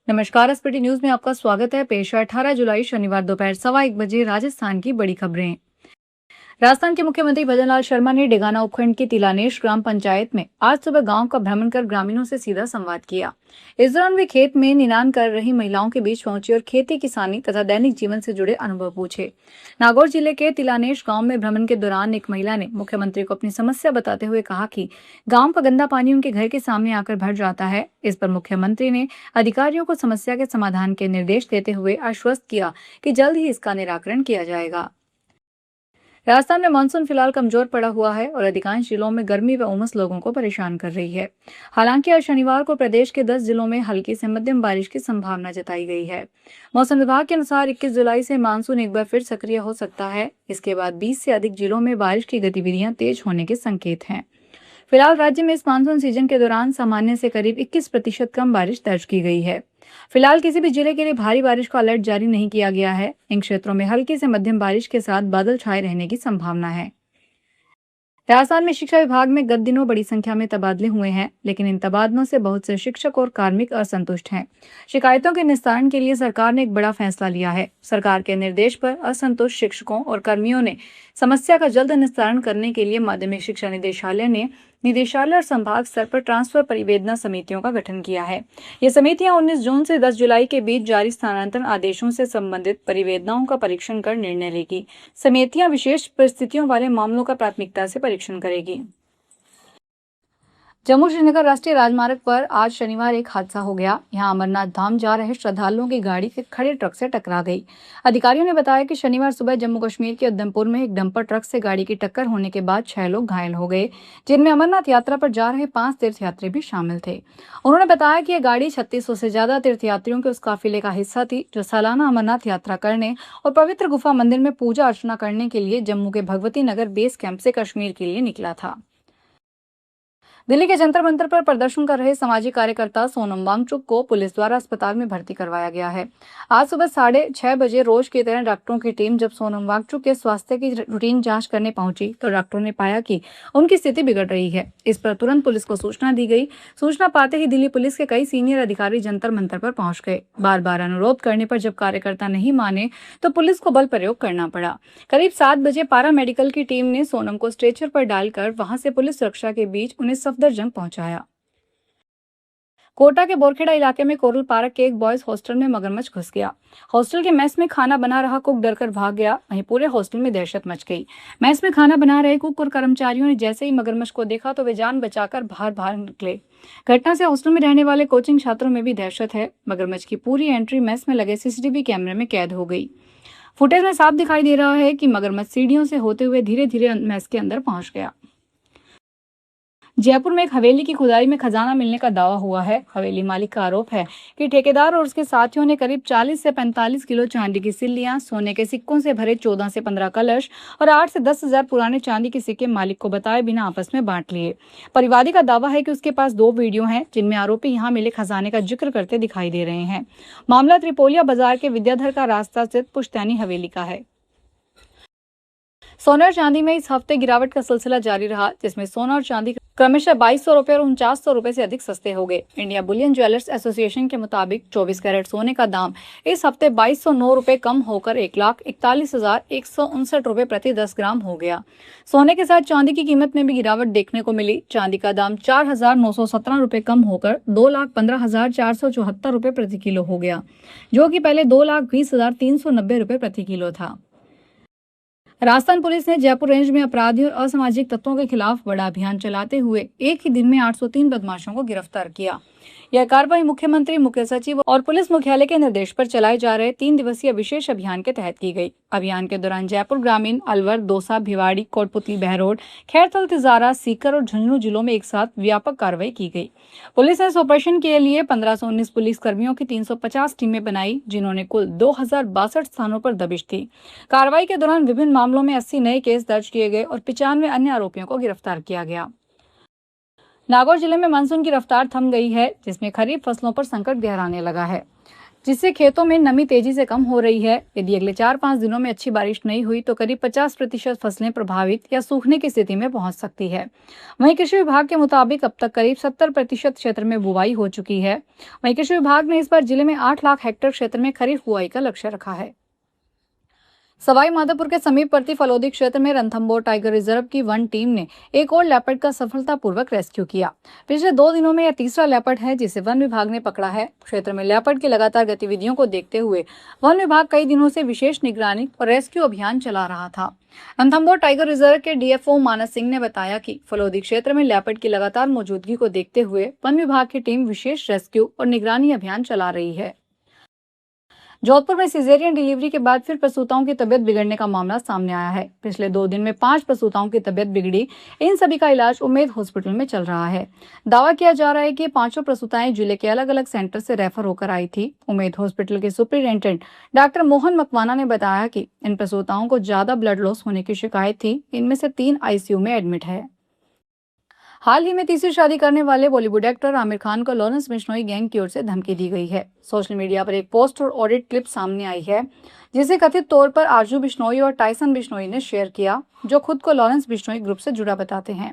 नमस्कार। SPT news में आपका स्वागत है। पेश है 18 जुलाई शनिवार दोपहर 1:15 बजे राजस्थान की बड़ी खबरें। राजस्थान के मुख्यमंत्री भजनलाल शर्मा ने डेगाना उपखंड की तिलानेश ग्राम पंचायत में आज सुबह गांव का भ्रमण कर ग्रामीणों से सीधा संवाद किया। इस दौरान वे खेत में निनाण कर रही महिलाओं के बीच पहुंचे और खेती किसानी तथा दैनिक जीवन से जुड़े अनुभव पूछे। नागौर जिले के तिलानेश गांव में भ्रमण के दौरान एक महिला ने मुख्यमंत्री को अपनी समस्या बताते हुए कहा कि गांव का गंदा पानी उनके घर के सामने आकर भर जाता है। इस पर मुख्यमंत्री ने अधिकारियों को समस्या के समाधान के निर्देश देते हुए आश्वस्त किया कि जल्द ही इसका निराकरण किया जाएगा। राजस्थान में मानसून फिलहाल कमजोर पड़ा हुआ है और अधिकांश जिलों में गर्मी व उमस लोगों को परेशान कर रही है। हालांकि आज शनिवार को प्रदेश के 10 जिलों में हल्की से मध्यम बारिश की संभावना जताई गई है। मौसम विभाग के अनुसार 21 जुलाई से मानसून एक बार फिर सक्रिय हो सकता है। इसके बाद 20 से अधिक जिलों में बारिश की गतिविधियां तेज होने के संकेत हैं। फिलहाल राज्य में इस मानसून सीजन के दौरान सामान्य से करीब 21% कम बारिश दर्ज की गई है। फिलहाल किसी भी जिले के लिए भारी बारिश का अलर्ट जारी नहीं किया गया है। इन क्षेत्रों में हल्की से मध्यम बारिश के साथ बादल छाए रहने की संभावना है। राजस्थान में शिक्षा विभाग में गत दिनों बड़ी संख्या में तबादले हुए हैं, लेकिन इन तबादलों से बहुत से शिक्षक और कार्मिक असंतुष्ट हैं। शिकायतों के निस्तारण के लिए सरकार ने एक बड़ा फैसला लिया है। सरकार के निर्देश पर असंतुष्ट शिक्षकों और कर्मियों ने समस्या का जल्द निस्तारण करने के लिए माध्यमिक शिक्षा निदेशालय ने निदेशालय और संभाग स्तर पर ट्रांसफर परिवेदना समितियों का गठन किया है। ये समितियां 19 जून से 10 जुलाई के बीच जारी स्थानांतरण आदेशों से संबंधित परिवेदनाओं का परीक्षण कर निर्णय लेगी। समितियां विशेष परिस्थितियों वाले मामलों का प्राथमिकता से परीक्षण करेगी। जम्मू श्रीनगर राष्ट्रीय राजमार्ग पर आज शनिवार एक हादसा हो गया। यहां अमरनाथ धाम जा रहे श्रद्धालुओं की गाड़ी के खड़े ट्रक से टकरा गई। अधिकारियों ने बताया कि शनिवार सुबह जम्मू कश्मीर के उधमपुर में एक डंपर ट्रक से गाड़ी की टक्कर होने के बाद 6 लोग घायल हो गए, जिनमें अमरनाथ यात्रा पर जा रहे 5 तीर्थयात्री भी शामिल थे। उन्होंने बताया कि यह गाड़ी 3600 से ज्यादा तीर्थयात्रियों के उस काफिले का हिस्सा थी जो सालाना अमरनाथ यात्रा करने और पवित्र गुफा मंदिर में पूजा अर्चना करने के लिए जम्मू के भगवती नगर बेस कैंप से कश्मीर के लिए निकला था। दिल्ली के जंतर मंतर पर प्रदर्शन कर रहे सामाजिक कार्यकर्ता सोनम वांगचुक को पुलिस द्वारा अस्पताल में भर्ती करवाया गया है। आज सुबह 6:30 बजे रोज की तरह डॉक्टरों की टीम जब सोनम वांगचुक के स्वास्थ्य की रूटीन जांच करने पहुंची तो डॉक्टरों ने पाया कि उनकी स्थिति बिगड़ रही है। इस पर तुरंत पुलिस को सूचना दी गई। सूचना पाते ही दिल्ली पुलिस के कई सीनियर अधिकारी जंतर मंतर पर पहुंच गए। बार बार अनुरोध करने पर जब कार्यकर्ता नहीं माने तो पुलिस को बल प्रयोग करना पड़ा। करीब 7 बजे पारा मेडिकल की टीम ने सोनम को स्ट्रेचर पर डालकर वहां से पुलिस सुरक्षा के बीच उन्हें सफदरजंग पहुंचाया। कोटा के बोरखेड़ा इलाके में कोरल पार्क के एक बॉयज हॉस्टल में मगरमच्छ घुस गया। हॉस्टल के मेस में खाना बना रहा कुक डरकर भाग गया। वहीं पूरे हॉस्टल में दहशत मच गई। मेस में खाना बना रहे कुक और कर्मचारियों ने जैसे ही मगरमच्छ को देखा तो वे जान बचाकर बाहर निकले। घटना से हॉस्टल में रहने वाले कोचिंग छात्रों में भी दहशत है। मगरमच्छ की पूरी एंट्री मेस में लगे सीसीटीवी कैमरे में कैद हो गई। फुटेज में साफ दिखाई दे रहा है कि मगरमच्छ सीढ़ियों से होते हुए धीरे धीरे मेस के अंदर पहुंच गया। जयपुर में एक हवेली की खुदाई में खजाना मिलने का दावा हुआ है। हवेली मालिक का आरोप है कि ठेकेदार और उसके साथियों ने करीब 40 से 45 किलो चांदी की सिल्लियां, सोने के सिक्कों से भरे 14 से 15 कलश और 8 से 10 हजार पुराने चांदी के सिक्के मालिक को बताए बिना आपस में बांट लिए। परिवादी का दावा है कि उसके पास 2 वीडियो हैं जिनमें आरोपी यहाँ मिले खजाने का जिक्र करते दिखाई दे रहे हैं। मामला त्रिपोलिया बाजार के विद्याधर का रास्ता स्थित पुश्तैनी हवेली का है। सोना और चांदी में इस हफ्ते गिरावट का सिलसिला जारी रहा, जिसमें सोना और चांदी क्रमशः 2200 रुपए और 4900 रुपए से अधिक सस्ते हो गए। इंडिया बुलियन ज्वेलर्स एसोसिएशन के मुताबिक 24 कैरेट सोने का दाम इस हफ्ते 2209 रुपए कम होकर 1,41,159 रुपए प्रति 10 ग्राम हो गया। सोने के साथ चांदी की कीमत में भी गिरावट देखने को मिली। चांदी का दाम 4,917 रुपए कम होकर 2,15,474 रुपए प्रति किलो हो गया, जो कि पहले 2,20,390 रुपए प्रति किलो था। राजस्थान पुलिस ने जयपुर रेंज में अपराधियों और असामाजिक तत्वों के खिलाफ बड़ा अभियान चलाते हुए एक ही दिन में 803 बदमाशों को गिरफ्तार किया। यह कार्रवाई मुख्यमंत्री, मुख्य सचिव और पुलिस मुख्यालय के निर्देश पर चलाए जा रहे 3 दिवसीय विशेष अभियान के तहत की गई। अभियान के दौरान जयपुर ग्रामीण, अलवर, दौसा, भिवाड़ी, कोटपुतली, बहरोड, खैरथल, तिजारा, सीकर और झुंझुनू जिलों में एक साथ व्यापक कार्रवाई की गई। पुलिस ने इस ऑपरेशन के लिए 1519 पुलिस कर्मियों की 350 टीमें बनाई, जिन्होंने कुल 2062 स्थानों पर दबिश दी। कार्रवाई के दौरान विभिन्न मामलों में 80 नए केस दर्ज किए गए और 95 अन्य आरोपियों को गिरफ्तार किया गया। नागौर जिले में मानसून की रफ्तार थम गई है, जिसमें खरीफ फसलों पर संकट गहराने लगा है। जिससे खेतों में नमी तेजी से कम हो रही है। यदि अगले 4-5 दिनों में अच्छी बारिश नहीं हुई तो करीब 50% फसलें प्रभावित या सूखने की स्थिति में पहुंच सकती है। वहीं कृषि विभाग के मुताबिक अब तक करीब 70% क्षेत्र में बुवाई हो चुकी है। वहीं कृषि विभाग ने इस बार जिले में 8 लाख हेक्टेयर क्षेत्र में खरीफ बुआई का लक्ष्य रखा है। सवाई माधोपुर के समीपवर्ती फलोदी क्षेत्र में रणथंभौर टाइगर रिजर्व की वन टीम ने एक और लेपर्ड का सफलतापूर्वक रेस्क्यू किया। पिछले 2 दिनों में यह तीसरा लेपर्ड है जिसे वन विभाग ने पकड़ा है। क्षेत्र में लेपर्ड की लगातार गतिविधियों को देखते हुए वन विभाग कई दिनों से विशेष निगरानी और रेस्क्यू अभियान चला रहा था। रणथंभौर टाइगर रिजर्व के डीएफओ मानस सिंह ने बताया कि फलोदी क्षेत्र में लेपर्ड की लगातार मौजूदगी को देखते हुए वन विभाग की टीम विशेष रेस्क्यू और निगरानी अभियान चला रही है। जोधपुर में सिजेरियन डिलीवरी के बाद फिर प्रसूताओं की तबियत बिगड़ने का मामला सामने आया है। पिछले 2 दिन में 5 प्रसूताओं की तबियत बिगड़ी। इन सभी का इलाज उम्मेद हॉस्पिटल में चल रहा है। दावा किया जा रहा है कि 5 प्रसूताएं जिले के अलग अलग सेंटर से रेफर होकर आई थी। उम्मेद हॉस्पिटल के सुपरिटेंडेंट डॉक्टर मोहन मकवाना ने बताया कि इन प्रसूताओं को ज्यादा ब्लड लॉस होने की शिकायत थी। इनमें से 3 आईसीयू में एडमिट है। हाल ही में तीसरी शादी करने वाले बॉलीवुड एक्टर आमिर खान को लॉरेंस बिश्नोई गैंग की ओर से धमकी दी गई है। सोशल मीडिया पर एक पोस्ट और ऑडिट क्लिप सामने आई है जिसे कथित तौर पर आरजू बिश्नोई और टाइसन बिश्नोई ने शेयर किया, जो खुद को लॉरेंस बिश्नोई ग्रुप से जुड़ा बताते हैं।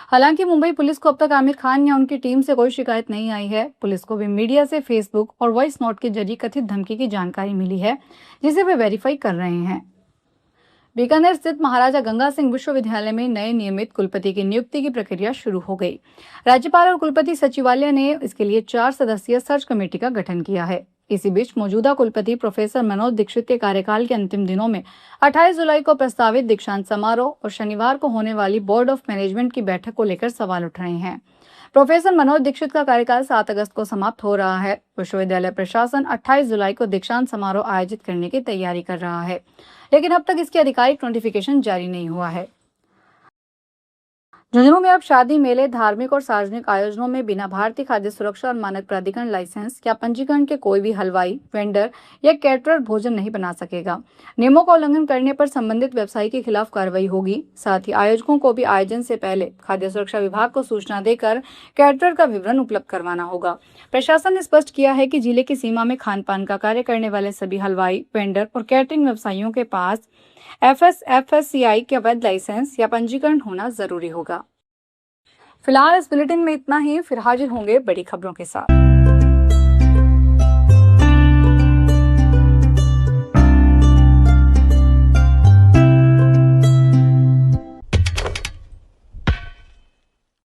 हालांकि मुंबई पुलिस को अब तक आमिर खान या उनकी टीम से कोई शिकायत नहीं आई है। पुलिस को भी मीडिया से फेसबुक और वॉइस नोट के जरिए कथित धमकी की जानकारी मिली है, जिसे वे वेरीफाई कर रहे हैं। बीकानेर स्थित महाराजा गंगा सिंह विश्वविद्यालय में नए नियमित कुलपति की नियुक्ति की प्रक्रिया शुरू हो गई। राज्यपाल और कुलपति सचिवालय ने इसके लिए 4 सदस्यीय सर्च कमेटी का गठन किया है। इसी बीच मौजूदा कुलपति प्रोफेसर मनोज दीक्षित के कार्यकाल के अंतिम दिनों में 28 जुलाई को प्रस्तावित दीक्षांत समारोह और शनिवार को होने वाली बोर्ड ऑफ मैनेजमेंट की बैठक को लेकर सवाल उठ रहे हैं। प्रोफेसर मनोज दीक्षित का कार्यकाल 7 अगस्त को समाप्त हो रहा है। विश्वविद्यालय प्रशासन 28 जुलाई को दीक्षांत समारोह आयोजित करने की तैयारी कर रहा है, लेकिन अब तक इसकी आधिकारिक नोटिफिकेशन जारी नहीं हुआ है। झुंझुनू में अब शादी, मेले, धार्मिक और सार्वजनिक आयोजनों में बिना भारतीय खाद्य सुरक्षा और मानक प्राधिकरण लाइसेंस या पंजीकरण के कोई भी हलवाई, वेंडर या कैटरर भोजन नहीं बना सकेगा। नियमों का उल्लंघन करने पर संबंधित व्यवसायी के खिलाफ कार्रवाई होगी। साथ ही आयोजकों को भी आयोजन से पहले खाद्य सुरक्षा विभाग को सूचना देकर कैटरर का विवरण उपलब्ध करवाना होगा। प्रशासन ने स्पष्ट किया है कि जिले की सीमा में खान पान का कार्य करने वाले सभी हलवाई, वेंडर और कैटरिंग व्यवसायियों के पास FSCI के अवैध लाइसेंस या पंजीकरण होना जरूरी होगा। फिलहाल इस बुलेटिन में इतना ही। फिर हाजिर होंगे बड़ी खबरों के साथ।